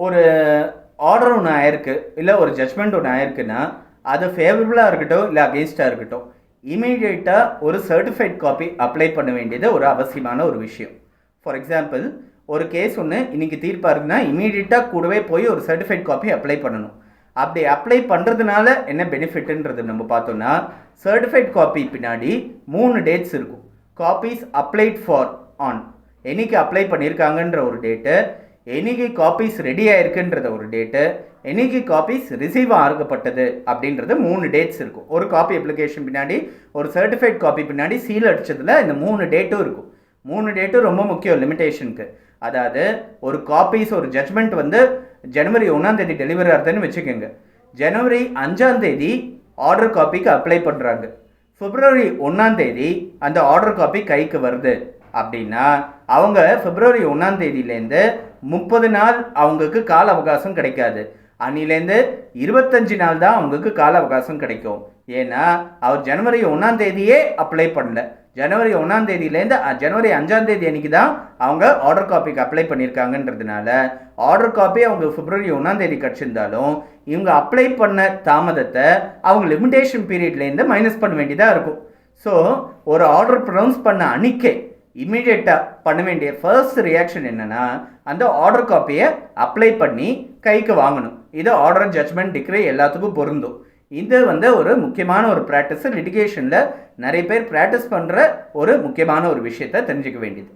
ஒரு ஆர்டர் ஒன்று ஆயிருக்கு, இல்லை ஒரு ஜட்ஜ்மெண்ட் ஒன்று ஆயிருக்குன்னா அது ஃபேவரபுளாக இருக்கட்டும் இல்லை அகெயின்ஸ்டாக இருக்கட்டும், இமீடியட்டாக ஒரு சர்டிஃபைட் காப்பி அப்ளை பண்ண வேண்டியது ஒரு அவசியமான ஒரு விஷயம். ஃபார் எக்ஸாம்பிள், ஒரு கேஸ் ஒன்று இன்றைக்கி தீர்ப்பாக இருக்குன்னா இமீடியட்டாக கூடவே போய் ஒரு சர்டிஃபைட் காப்பி அப்ளை பண்ணணும். அப்படி அப்ளை பண்ணுறதுனால என்ன பெனிஃபிட்டுன்றது நம்ம பார்த்தோன்னா, சர்டிஃபைட் காப்பி பின்னாடி 3 டேட்ஸ் இருக்கும். காப்பீஸ் அப்ளைட் ஃபார் ஆன், என்னைக்கு அப்ளை பண்ணியிருக்காங்கன்ற ஒரு டேட்டு, என்னைக்கு காப்பீஸ் ரெடி ஆயிருக்குன்றத ஒரு டேட்டு, என்னைக்கு காப்பீஸ் ரிசீவ் ஆகப்பட்டது அப்படின்றது 3 டேட்ஸ் இருக்கும். ஒரு காப்பி அப்ளிகேஷன் பின்னாடி, ஒரு சர்டிஃபைட் காப்பி பின்னாடி சீல் அடித்ததில் இந்த 3 டேட்டும் இருக்கும். 3 டேட்டும் ரொம்ப முக்கியம் லிமிட்டேஷனுக்கு. அதாவது ஒரு காப்பீஸ், ஒரு ஜட்ஜ்மெண்ட் வந்து ஜனவரி 1 டெலிவரி ஆகுதுன்னு வச்சுக்கோங்க. ஜனவரி 5 ஆர்டர் காப்பிக்கு அப்ளை பண்ணுறாங்க. பிப்ரவரி 1 அந்த ஆர்டர் காப்பி கைக்கு வருது அப்படின்னா அவங்க பிப்ரவரி 1 30 நாள் அவங்களுக்கு கால அவகாசம் கிடைக்காது. அன்னிலேருந்து 25 நாள் தான் அவங்களுக்கு கால அவகாசம் கிடைக்கும். ஏன்னா அவர் ஜனவரி 1 அப்ளை பண்ணல. ஜனவரி 1 ஜனவரி 5 அன்னைக்கு தான் அவங்க ஆர்டர் காப்பிக்கு அப்ளை பண்ணியிருக்காங்கன்றதுனால ஆர்டர் காப்பி அவங்க பிப்ரவரி 1 கிடச்சிருந்தாலும் இவங்க அப்ளை பண்ண தாமதத்தை அவங்க லிமிடேஷன் பீரியட்லேருந்து மைனஸ் பண்ண வேண்டியதாக இருக்கும். ஸோ ஒரு ஆர்டர் ப்ரொனவுன்ஸ் பண்ண அன்னைக்கே இம்மீடியட்டாக பண்ண வேண்டிய ஃபர்ஸ்ட் ரியாக்ஷன் என்னென்னா, அந்த ஆர்டர் காப்பியை அப்ளை பண்ணி கைக்கு வாங்கணும். இது ஆர்டர், ஜட்ஜ்மெண்ட், டிக்ரி எல்லாத்துக்கும் பொருந்தும். இது வந்து ஒரு முக்கியமான ஒரு ப்ராக்டிஸ். லிட்டிகேஷனில் நிறைய பேர் ப்ராக்டிஸ் பண்ணுற ஒரு முக்கியமான ஒரு விஷயத்தை தெரிஞ்சுக்க வேண்டியது.